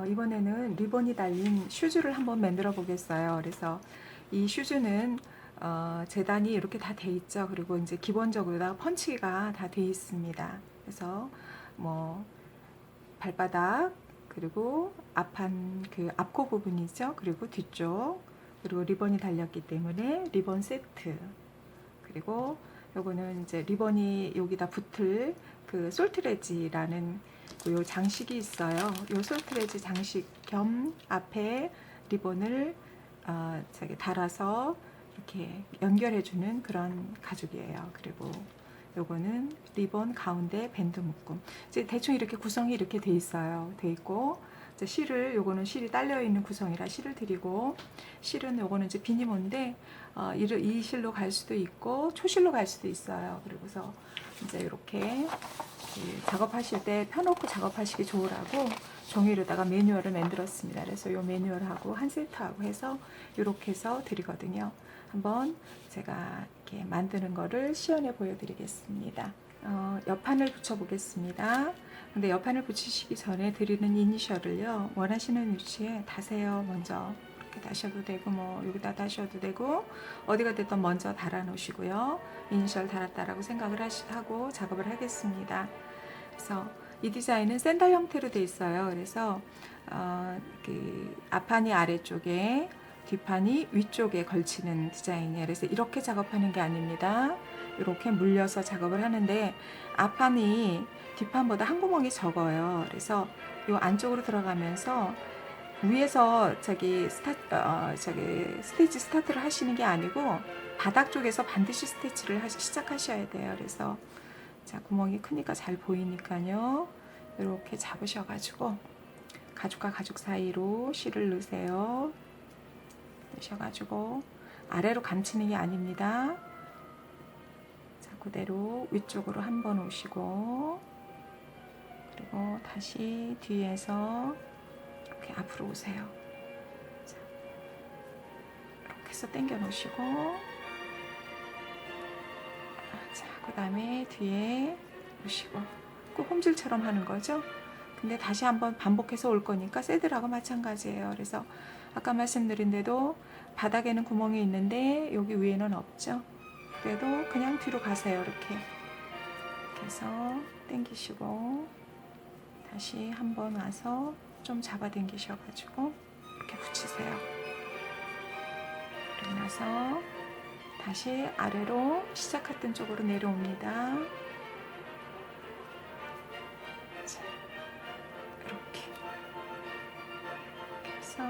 이번에는 리본이 달린 슈즈를 한번 만들어 보겠어요. 그래서 이 슈즈는 재단이 이렇게 다 돼 있죠. 그리고 이제 기본적으로 다 펀치가 다 돼 있습니다. 그래서 뭐 발바닥, 그리고 앞판 그 앞코 부분이죠. 그리고 뒤쪽, 그리고 리본이 달렸기 때문에 리본 세트. 그리고 요거는 이제 리본이 여기다 붙을 그 솔트레지라는 요 장식이 있어요. 요 솔트레지 장식 겸 앞에 리본을 저기 달아서 이렇게 연결해주는 그런 가죽이에요. 그리고 요거는 리본 가운데 밴드 묶음. 이제 대충 이렇게 구성이 이렇게 돼 있어요. 돼 있고 이제 실을 요거는 실이 딸려 있는 구성이라 실을 드리고 실은 요거는 이제 비니모인데 이 실로 갈 수도 있고 초실로 갈 수도 있어요. 그리고서 이제 이렇게 작업하실 때 펴놓고 작업하시기 좋으라고 종이로다가 매뉴얼을 만들었습니다. 그래서 이 매뉴얼하고 한 세트하고 해서 이렇게 해서 드리거든요. 한번 제가 이렇게 만드는 거를 시연해 보여드리겠습니다. 옆판을 붙여 보겠습니다. 근데 옆판을 붙이시기 전에 드리는 이니셜을요, 원하시는 위치에 다세요. 먼저 이렇게 다셔도 되고 뭐 여기다 다셔도 되고 어디가 됐든 먼저 달아 놓으시고요. 이니셜 달았다라고 생각을 하고 작업을 하겠습니다. 그래서 이 디자인은 샌들 형태로 되어 있어요. 그래서 그 앞판이 아래쪽에 뒷판이 위쪽에 걸치는 디자인이에요. 그래서 이렇게 작업하는 게 아닙니다. 이렇게 물려서 작업을 하는데 앞판이 뒷판보다 한 구멍이 적어요. 그래서 이 안쪽으로 들어가면서 위에서 저기 스티치 스타트를 하시는 게 아니고 바닥 쪽에서 반드시 스티치를 시작하셔야 돼요. 그래서 자, 구멍이 크니까 잘 보이니까요. 이렇게 잡으셔가지고 가죽과 가죽 사이로 실을 넣으세요. 넣으셔가지고 아래로 감치는 게 아닙니다. 자, 그대로 위쪽으로 한번 오시고 그리고 다시 뒤에서 이렇게 앞으로 오세요. 자, 이렇게 해서 당겨 놓으시고 자, 그 다음에 뒤에 오시고 꼭 홈질처럼 하는 거죠. 근데 다시 한번 반복해서 올 거니까 새들하고 마찬가지예요. 그래서 아까 말씀드린 대로 바닥에는 구멍이 있는데 여기 위에는 없죠. 그래도 그냥 뒤로 가세요. 이렇게 해서 당기시고 다시 한번 와서 좀 잡아 당기셔가지고 이렇게 붙이세요. 그러고 나서 다시 아래로 시작했던 쪽으로 내려옵니다. 자, 이렇게 해서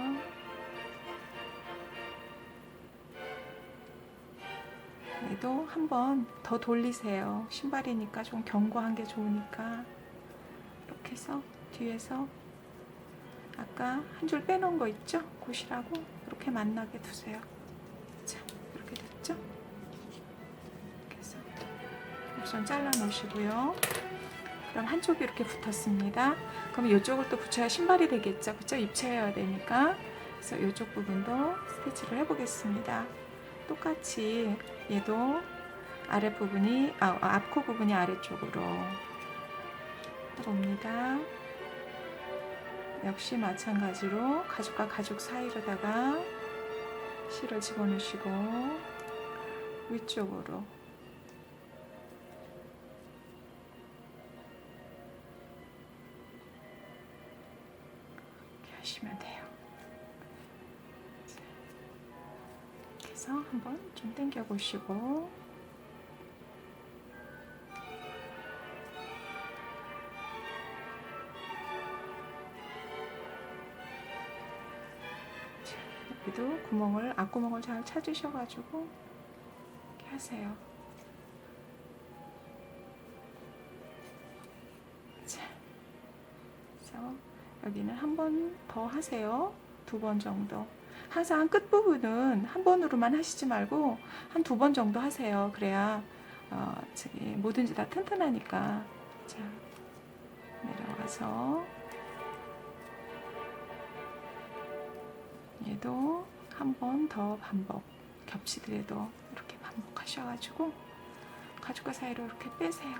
얘도 한번 더 돌리세요. 신발이니까 좀 견고한 게 좋으니까 이렇게 해서 뒤에서 아까 한 줄 빼놓은 거 있죠? 곧이라고 이렇게 만나게 두세요. 자, 이렇게 됐죠? 이렇게 해서 우선 잘라 놓으시고요. 그럼 한쪽이 이렇게 붙었습니다. 그럼 이쪽을 또 붙여야 신발이 되겠죠? 그쵸? 입체해야 되니까. 그래서 이쪽 부분도 스티치를 해보겠습니다. 똑같이 얘도 아랫부분이 앞코 부분이 아래쪽으로 해봅니다. 역시 마찬가지로 가죽과 가죽 사이로다가 실을 집어넣으시고 위쪽으로 이렇게 하시면 돼요. 이렇게 해서 한번 좀 당겨 보시고 여기도 앞구멍을 잘 찾으셔가지고 이렇게 하세요. 자, 그래서 여기는 한 번 더 하세요. 2번 정도. 항상 끝부분은 한 번으로만 하시지 말고 한 2번 정도 하세요. 그래야 뭐든지 다 튼튼하니까. 자, 내려와서 얘도 한 번 더 반복, 겹치더라도 이렇게 반복하셔가지고 가죽과 사이로 이렇게 빼세요.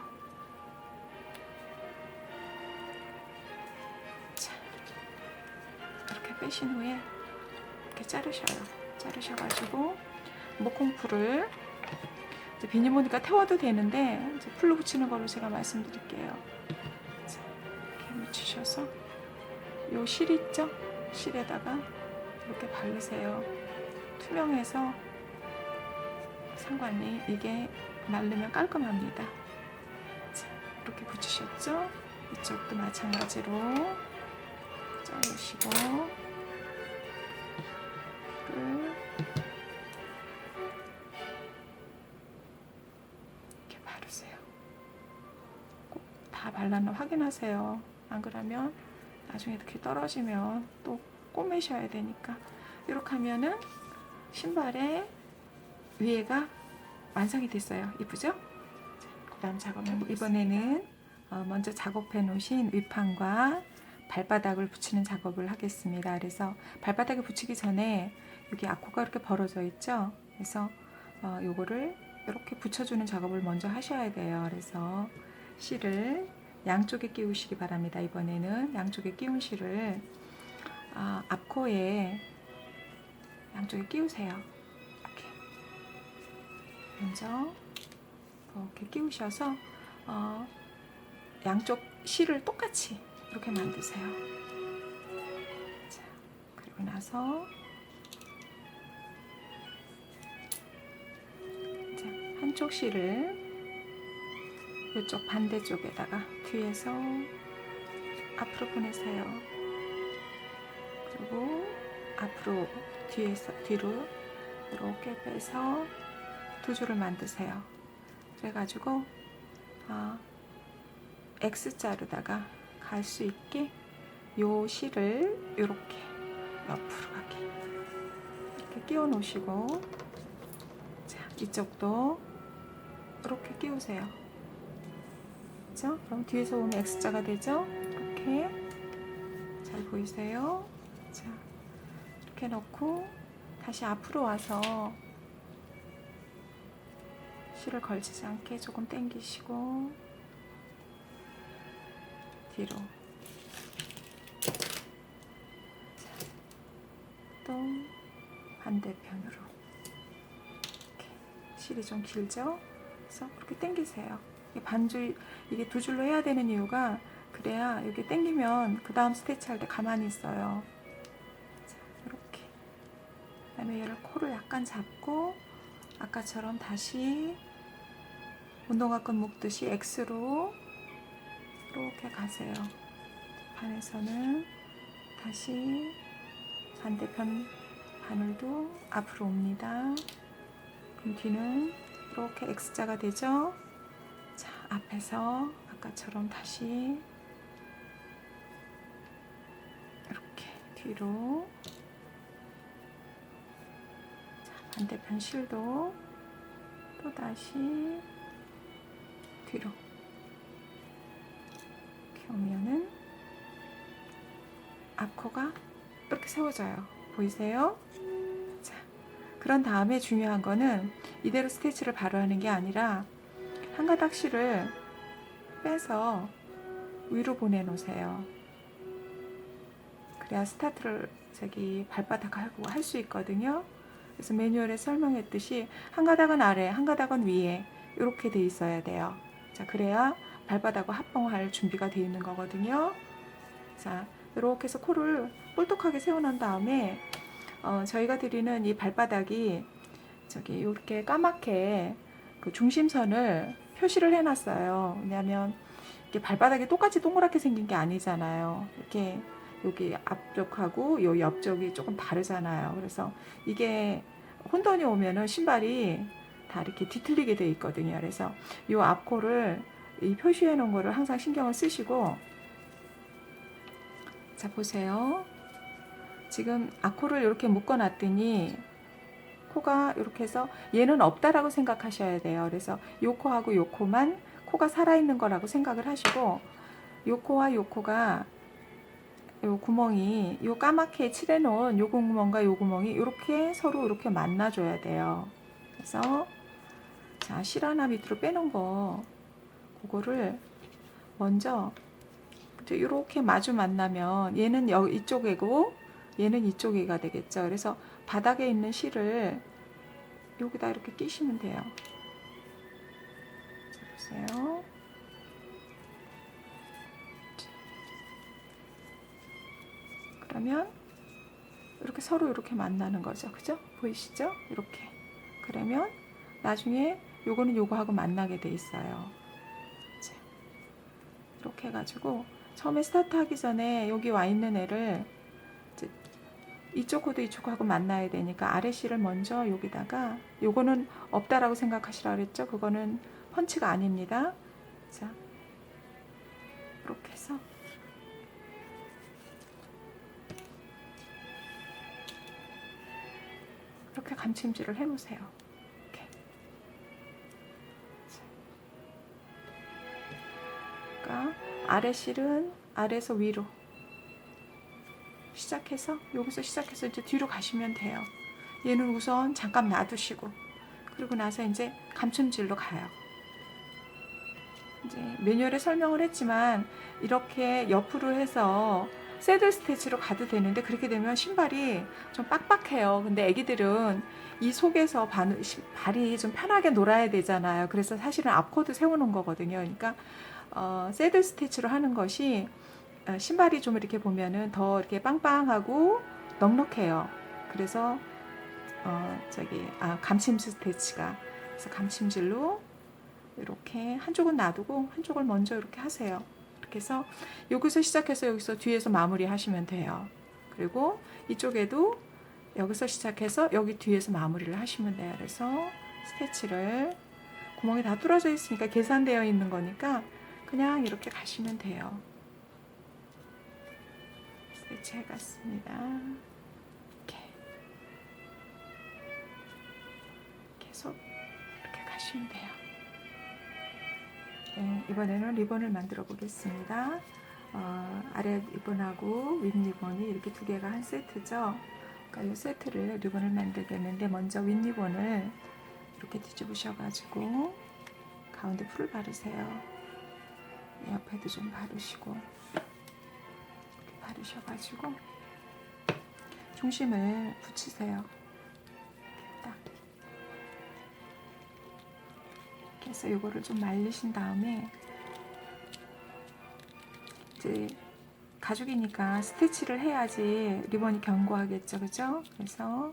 자, 빼신 후에 이렇게 자르셔요. 자르셔가지고 목콩풀을 이제 비닐보니까 태워도 되는데 이제 풀로 붙이는 걸로 제가 말씀드릴게요. 자, 이렇게 묻히셔서 요 실 있죠? 실에다가 이렇게 바르세요. 투명해서 상관이 이게 마르면 깔끔합니다. 자, 이렇게 붙이셨죠? 이쪽도 마찬가지로 자르시고 이렇게 바르세요. 꼭 다 발랐나 확인하세요. 안 그러면 나중에 이렇게 떨어지면 또 꼬매셔야 되니까. 이렇게 하면은 신발의 위에가 완성이 됐어요. 이쁘죠? 그 다음 작업은 이번에는 먼저 작업해 놓으신 윗판과 발바닥을 붙이는 작업을 하겠습니다. 그래서 발바닥에 붙이기 전에 여기 아코가 이렇게 벌어져 있죠? 그래서 요거를 이렇게 붙여주는 작업을 먼저 하셔야 돼요. 그래서 실을 양쪽에 끼우시기 바랍니다. 이번에는 양쪽에 끼운 실을 앞코에 양쪽에 끼우세요. 이렇게 먼저 이렇게 끼우셔서 양쪽 실을 똑같이 이렇게 만드세요. 자, 그리고 나서 자, 한쪽 실을 이쪽 반대쪽에다가 뒤에서 앞으로 보내세요. 그리고 앞으로 뒤로 이렇게 빼서 두 줄을 만드세요. 그래가지고 X자로다가 갈 수 있게 요 실을 이렇게 옆으로 가게 이렇게 끼워 놓으시고, 자, 이쪽도 이렇게 끼우세요. 그렇죠? 그럼 뒤에서 오는 X자가 되죠? 이렇게 잘 보이세요? 자, 이렇게 넣고 다시 앞으로 와서 실을 걸치지 않게 조금 당기시고 뒤로, 자, 또 반대편으로 이렇게 실이 좀 길죠? 그래서 그렇게 당기세요. 이게 두 줄로 해야 되는 이유가 그래야 여기 당기면 그 다음 스티치 할 때 가만히 있어요. 자, 이렇게. 그다음에 얘를 코를 약간 잡고 아까처럼 다시 운동화끈 묶듯이 X로 이렇게 가세요. 반에서는 다시 반대편 바늘도 앞으로 옵니다. 그럼 뒤는 이렇게 X자가 되죠? 자, 앞에서 아까처럼 다시 이렇게 뒤로, 자, 반대편 실도 또 다시 뒤로 이렇게 오면은 앞코가 이렇게 세워져요. 보이세요? 자, 그런 다음에 중요한 거는 이대로 스티치를 바로 하는 게 아니라 한 가닥 실을 빼서 위로 보내 놓으세요. 그래야 스타트를 발바닥하고 할 수 있거든요. 그래서 매뉴얼에 설명했듯이 한 가닥은 아래, 한 가닥은 위에 이렇게 돼 있어야 돼요. 자, 그래야 발바닥과 합봉할 준비가 되어 있는 거거든요. 자, 이렇게 해서 코를 볼떡하게 세워놓은 다음에 저희가 드리는 이 발바닥이 이렇게 까맣게 그 중심선을 표시를 해놨어요. 왜냐하면 이게 발바닥이 똑같이 동그랗게 생긴 게 아니잖아요. 이렇게 여기 앞쪽하고 요 옆쪽이 조금 다르잖아요. 그래서 이게 혼돈이 오면은 신발이 다 이렇게 뒤틀리게 돼 있거든요. 그래서 요 앞코를 이 표시해 놓은 거를 항상 신경을 쓰시고, 자, 보세요. 지금 앞코를 이렇게 묶어 놨더니 코가 이렇게 해서 얘는 없다라고 생각하셔야 돼요. 그래서 요 코하고 요 코만 코가 살아있는 거라고 생각을 하시고, 요 코와 요 코가 요 구멍이 요 까맣게 칠해 놓은 요 구멍과 요 구멍이 이렇게 서로 이렇게 만나줘야 돼요. 그래서 자, 실 하나 밑으로 빼놓은 거 그거를 먼저 이렇게 마주 만나면 얘는 이쪽이고 얘는 이쪽이가 되겠죠. 그래서 바닥에 있는 실을 여기다 이렇게 끼시면 돼요. 자, 보세요. 그러면 이렇게 서로 이렇게 만나는 거죠. 그죠? 보이시죠? 이렇게. 그러면 나중에 요거는 요거하고 만나게 돼 있어요. 자, 이렇게 해가지고 처음에 스타트 하기 전에 여기 와 있는 애를 이제 이쪽 코도 이쪽 하고 만나야 되니까 아래 실을 먼저 여기다가, 요거는 없다라고 생각하시라 그랬죠? 그거는 펀치가 아닙니다. 자, 이렇게 해서 이렇게 감침질을 해보세요. 이렇게. 그러니까 아래 실은 아래에서 위로 시작해서, 여기서 시작해서 이제 뒤로 가시면 돼요. 얘는 우선 잠깐 놔두시고, 그리고 나서 이제 감춤질로 가요. 이제 매뉴얼에 설명을 했지만 이렇게 옆으로 해서 새들 스티치로 가도 되는데, 그렇게 되면 신발이 좀 빡빡해요. 근데 애기들은 이 속에서 발이 좀 편하게 놀아야 되잖아요. 그래서 사실은 앞코드 세우는 거거든요. 그러니까 새들 스티치로 하는 것이 신발이 좀 이렇게 보면은 더 이렇게 빵빵하고 넉넉해요. 그래서 감침 스티치가, 그래서 감침질로 이렇게 한쪽은 놔두고 한쪽을 먼저 이렇게 하세요. 이렇게 해서 여기서 시작해서 여기서 뒤에서 마무리 하시면 돼요. 그리고 이쪽에도 여기서 시작해서 여기 뒤에서 마무리를 하시면 돼요. 그래서 스티치를, 구멍이 다 뚫어져 있으니까 계산되어 있는 거니까 그냥 이렇게 가시면 돼요. 스티치 해갔습니다. 이렇게 계속 이렇게 가시면 돼요. 네, 이번에는 리본을 만들어 보겠습니다. 아래 리본하고 윗 리본이 이렇게 두 개가 한 세트죠. 그러니까 이 세트를 리본을 만들겠는데, 먼저 윗 리본을 이렇게 뒤집으셔가지고 가운데 풀을 바르세요. 옆에도 좀 바르시고, 이렇게 바르셔가지고 중심을 붙이세요. 딱. 이렇게 해서 이거를 좀 말리신 다음에, 이제 가죽이니까 스티치를 해야지 리본이 견고하겠죠, 그죠? 그래서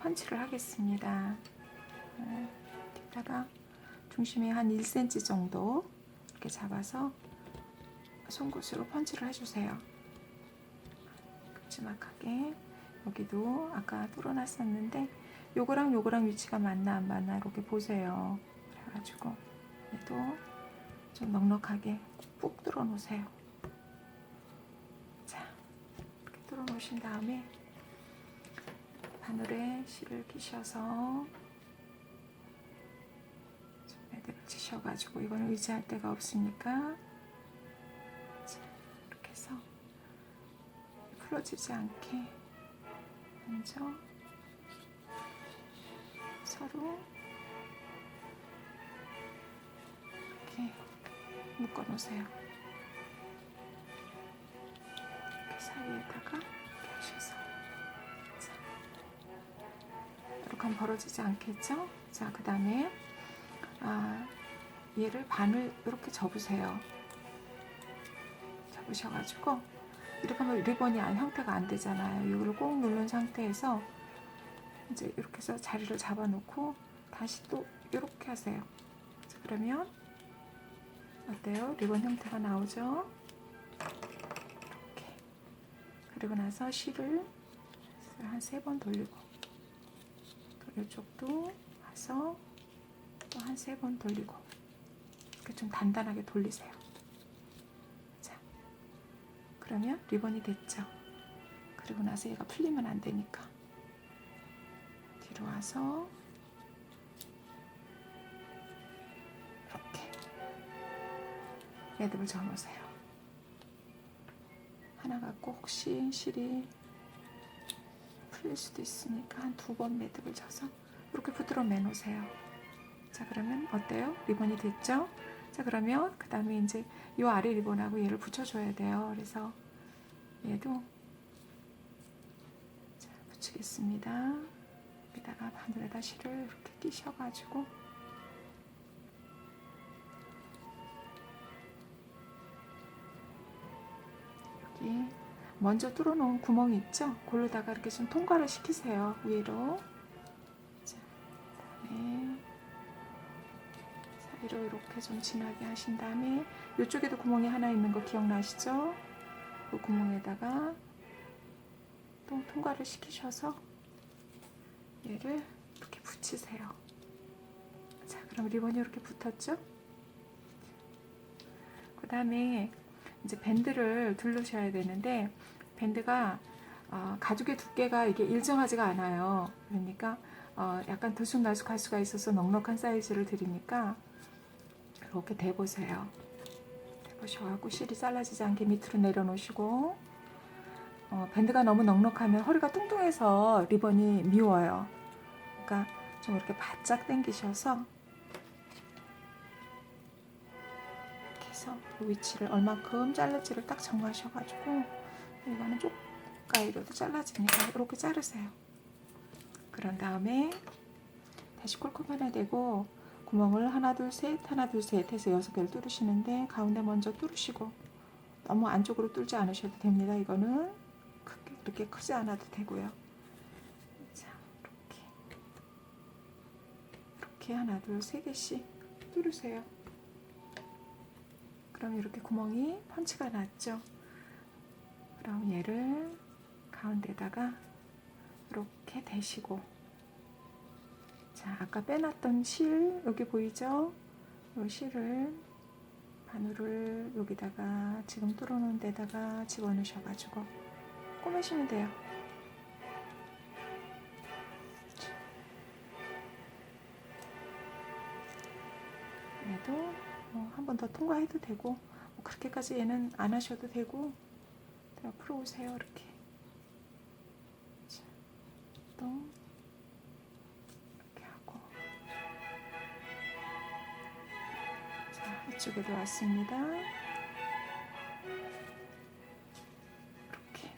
펀치를 하겠습니다. 여기다가 중심이 한 1cm 정도 이렇게 잡아서 송곳으로 펀치를 해주세요. 큼지막하게. 여기도 아까 뚫어놨었는데 요거랑 요거랑 위치가 맞나 안 맞나 이렇게 보세요. 그래가지고 얘도 좀 넉넉하게 푹 뚫어 놓으세요. 자, 이렇게 뚫어 놓으신 다음에 바늘에 실을 끼셔서 매듭을 치셔가지고, 이거는 의지할 데가 없으니까 자, 이렇게 해서 풀어지지 않게 먼저 서로 이렇게 묶어 놓으세요. 이렇게 사이에다가 이렇게 하셔서, 자, 이렇게 하면 벌어지지 않겠죠? 자, 그 다음에 얘를 반을 이렇게 접으세요. 접으셔가지고 이렇게 하면 리본이 형태가 안 되잖아요. 이걸 꼭 누른 상태에서 이제 이렇게 해서 자리를 잡아 놓고 다시 또 이렇게 하세요. 자, 그러면 어때요? 리본 형태가 나오죠? 이렇게. 그리고 나서 실을 한 3번 돌리고, 또 이쪽도 와서 또 한 3번 돌리고, 이렇게 좀 단단하게 돌리세요. 자, 그러면 리본이 됐죠? 그리고 나서 얘가 풀리면 안 되니까 뒤로 와서 이렇게 매듭을 져 놓으세요. 하나 갖고 혹시 실이 풀릴 수도 있으니까 한 2번 매듭을 져서 이렇게 부드러 매 놓으세요. 자, 그러면 어때요? 리본이 됐죠? 자, 그러면 그 다음에 이제 이 아래 리본하고 얘를 붙여줘야 돼요. 그래서 얘도 붙이겠습니다. 여기다가 바늘에다 실을 이렇게 끼셔가지고 여기 먼저 뚫어놓은 구멍이 있죠? 그걸로다가 이렇게 좀 통과를 시키세요. 위로. 자, 그다음에 사이로 이렇게 좀 진하게 하신 다음에 이쪽에도 구멍이 하나 있는 거 기억나시죠? 그 구멍에다가 또 통과를 시키셔서 얘를 이렇게 붙이세요. 자, 그럼 리본이 이렇게 붙었죠? 그 다음에 이제 밴드를 두르셔야 되는데 밴드가 가죽의 두께가 이게 일정하지가 않아요. 그러니까 약간 들쑥날쑥할 수가 있어서 넉넉한 사이즈를 드리니까 이렇게 대보세요. 대보셔갖고 실이 잘라지지 않게 밑으로 내려놓으시고 밴드가 너무 넉넉하면 허리가 뚱뚱해서 리본이 미워요. 그러니까 좀 이렇게 바짝 당기셔서 이렇게 해서 그 위치를 얼마큼 자를지를 딱 정하셔가지고 이거는 쪽가위로도 잘라지니까 이렇게 자르세요. 그런 다음에 다시 콜컵 대고 구멍을 하나 둘 셋 하나 둘 셋 해서 6개를 뚫으시는데 가운데 먼저 뚫으시고 너무 안쪽으로 뚫지 않으셔도 됩니다. 이거는 그렇게 크지 않아도 되고요. 자, 이렇게 하나 둘 세 개씩 뚫으세요. 그럼 이렇게 구멍이 펀치가 났죠. 그럼 얘를 가운데다가 이렇게 대시고, 자, 아까 빼놨던 실 여기 보이죠? 이 실을 바늘을 여기다가 지금 뚫어놓은 데다가 집어넣으셔가지고 꼬매시면 돼요. 얘도 한 번 더 통과해도 되고 그렇게까지 얘는 안 하셔도 되고 앞으로 오세요. 이렇게. 자, 또 이렇게 하고, 자, 이쪽에도 왔습니다. 이렇게.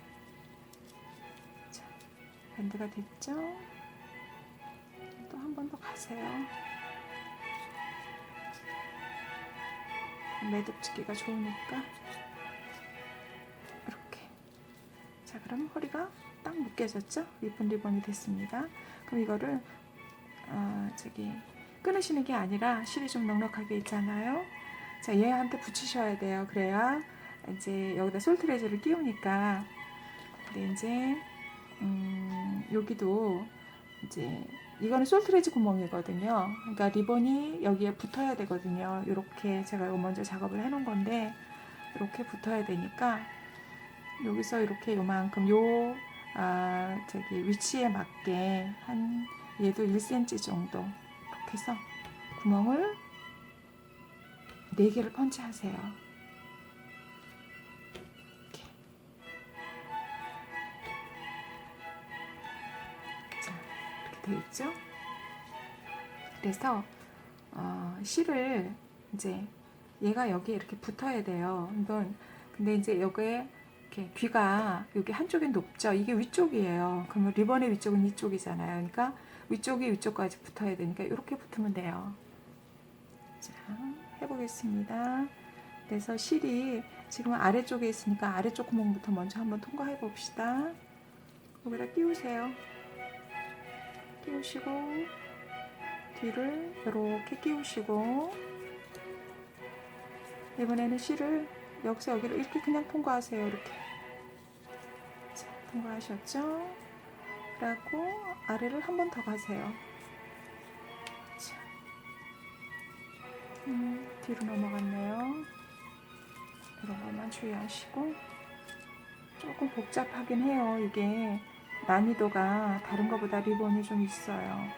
자, 밴드가 됐죠? 또 한 번 더 가세요. 매듭 짓기가 좋으니까 이렇게. 자, 그럼 허리가 딱 묶여졌죠? 예쁜 리본이 됐습니다. 그럼 이거를 끊으시는 게 아니라 실이 좀 넉넉하게 있잖아요. 자, 얘한테 붙이셔야 돼요. 그래야 이제 여기다 솔트레저를 끼우니까. 근데 이제 여기도 이제 이거는 솔트레지 구멍이거든요. 그러니까 리본이 여기에 붙어야 되거든요. 이렇게 제가 이거 먼저 작업을 해 놓은 건데 이렇게 붙어야 되니까 여기서 이렇게 요만큼 위치에 맞게 한 얘도 1cm 정도 이렇게 해서 구멍을 4개를 펀치하세요. 이렇게. 자, 이렇게 돼 있죠? 그래서 실을 이제 얘가 여기에 이렇게 붙어야 돼요. 이건 근데 이제 여기에 이렇게 귀가 여기 한쪽이 높죠. 이게 위쪽이에요. 그러면 리본의 위쪽은 이쪽이잖아요. 그러니까 위쪽이 위쪽까지 붙어야 되니까 이렇게 붙으면 돼요. 자, 해보겠습니다. 그래서 실이 지금 아래쪽에 있으니까 아래쪽 구멍부터 먼저 한번 통과해 봅시다. 여기다 끼우세요. 끼우시고 뒤를 이렇게 끼우시고 이번에는 실을 여기서 여기를 이렇게 그냥 통과하세요. 이렇게. 자, 통과하셨죠? 그리고 아래를 한 번 더 가세요. 자, 뒤로 넘어갔네요. 이런 것만 주의하시고. 조금 복잡하긴 해요. 이게 난이도가 다른 것보다 리본이 좀 있어요.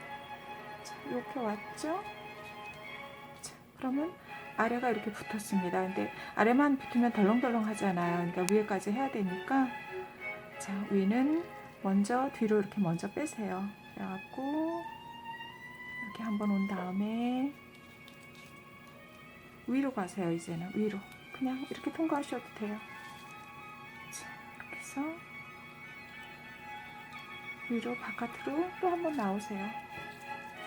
자, 이렇게 왔죠? 자, 그러면 아래가 이렇게 붙었습니다. 근데 아래만 붙으면 덜렁덜렁 하잖아요. 그러니까 위에까지 해야 되니까, 자, 위는 먼저 뒤로 이렇게 먼저 빼세요. 그래갖고 이렇게 한번 온 다음에 위로 가세요. 이제는 위로 그냥 이렇게 통과하셔도 돼요. 자, 이렇게 해서 뒤로 바깥으로 또 한 번 나오세요.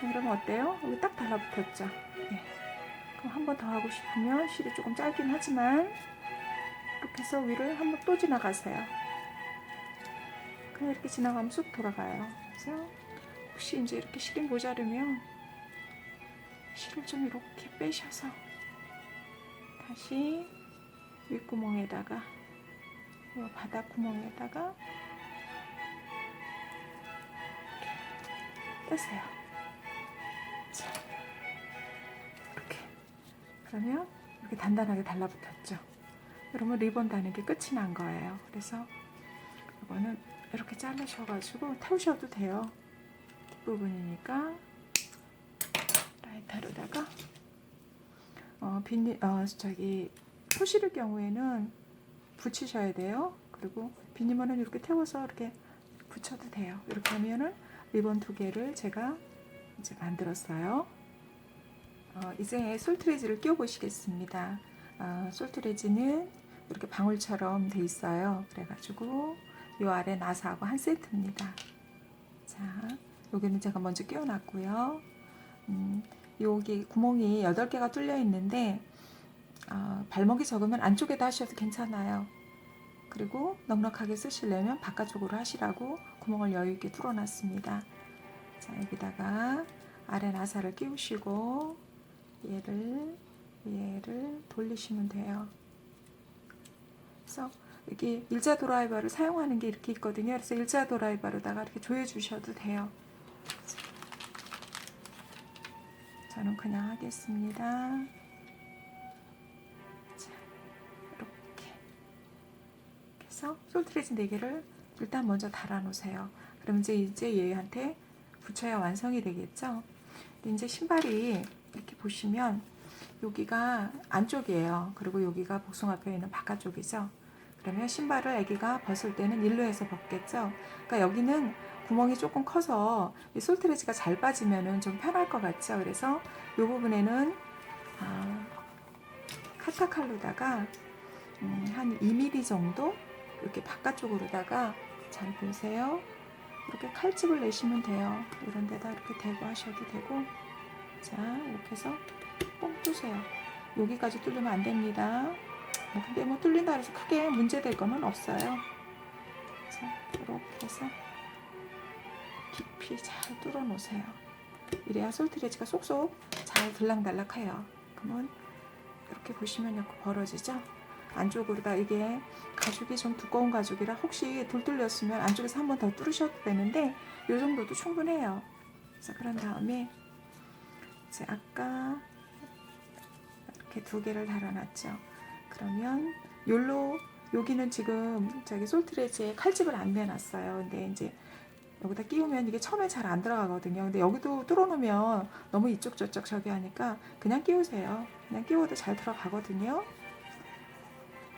그러면 어때요? 여기 딱 달라붙었죠? 네. 그럼 한 번 더 하고 싶으면 실이 조금 짧긴 하지만 이렇게 해서 위를 한 번 또 지나가세요. 그냥 이렇게 지나가면 쑥 돌아가요. 그래서 혹시 이제 이렇게 실이 모자르면 실을 좀 이렇게 빼셔서 다시 윗구멍에다가 이 바닥 구멍에다가 떼세요. 자, 이렇게. 그러면 이렇게 단단하게 달라붙었죠. 그러면 리본 다는 게 끝이 난 거예요. 그래서 이거는 이렇게 자르셔가지고 태우셔도 돼요. 뒷부분이니까 라이터로다가 표시를 경우에는 붙이셔야 돼요. 그리고 비니머는 이렇게 태워서 이렇게 붙여도 돼요. 이렇게 하면은 리본 2개를 제가 이제 만들었어요. 이제 솔트레지를 끼워 보시겠습니다. 솔트레지는 이렇게 방울처럼 돼 있어요. 그래가지고 이 아래 나사하고 한 세트입니다. 자, 여기는 제가 먼저 끼워 놨고요. 여기 구멍이 8개가 뚫려 있는데 발목이 적으면 안쪽에다 하셔도 괜찮아요. 그리고 넉넉하게 쓰시려면 바깥쪽으로 하시라고 구멍을 여유 있게 뚫어 놨습니다. 자, 여기다가 아래 나사를 끼우시고 얘를 돌리시면 돼요. 그래서 여기 일자 드라이버를 사용하는 게 이렇게 있거든요. 그래서 일자 드라이버로다가 이렇게 조여 주셔도 돼요. 저는 그냥 하겠습니다. 자, 이렇게 해서 솔트레지 4개를 일단 먼저 달아 놓으세요. 그럼 이제 얘한테 붙여야 완성이 되겠죠. 근데 이제 신발이 이렇게 보시면 여기가 안쪽이에요. 그리고 여기가 복숭아뼈에 있는 바깥쪽이죠. 그러면 신발을 아기가 벗을 때는 일로 해서 벗겠죠. 그러니까 여기는 구멍이 조금 커서 이 솔트레지가 잘 빠지면은 좀 편할 것 같죠. 그래서 이 부분에는 카타칼로다가 한 2mm 정도 이렇게 바깥쪽으로다가 잘 보세요. 이렇게 칼집을 내시면 돼요. 이런 데다 이렇게 대고 하셔도 되고, 자, 이렇게 해서 뽕 뚫으세요. 여기까지 뚫리면 안 됩니다. 근데 뭐 뚫린다 해서 크게 문제될 거는 없어요. 자, 이렇게 해서 깊이 잘 뚫어 놓으세요. 이래야 솔트레지가 쏙쏙 잘 들락달락해요. 그러면 이렇게 보시면 이렇게 벌어지죠? 안쪽으로다 이게 가죽이 좀 두꺼운 가죽이라 혹시 돌 뚫렸으면 안쪽에서 한 번 더 뚫으셔도 되는데 이 정도도 충분해요. 자, 그런 다음에 이제 아까 이렇게 2개를 달아놨죠. 그러면 여기는 지금 저기 솔트레지에 칼집을 안 내놨어요. 근데 이제 여기다 끼우면 이게 처음에 잘 안 들어가거든요. 근데 여기도 뚫어놓으면 너무 이쪽 저쪽 저기 하니까 그냥 끼우세요. 그냥 끼워도 잘 들어가거든요.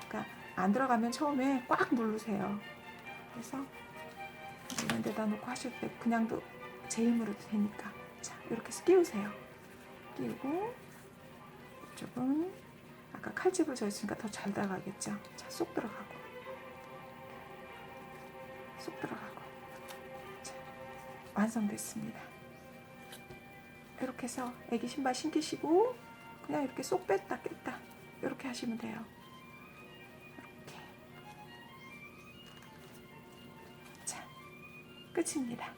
그러니까 안 들어가면 처음에 꽉 누르세요. 그래서 이런 데다 놓고 하실 때 그냥도 제 힘으로도 되니까. 자, 이렇게 해서 끼우세요. 끼우고 이쪽은 아까 칼집을 줬으니까 더 잘 들어가겠죠. 자, 쏙 들어가고 쏙 들어가고. 자, 완성됐습니다. 이렇게 해서 애기 신발 신기시고 그냥 이렇게 쏙 뺐다 뺐다 이렇게 하시면 돼요. 이렇게. 자, 끝입니다.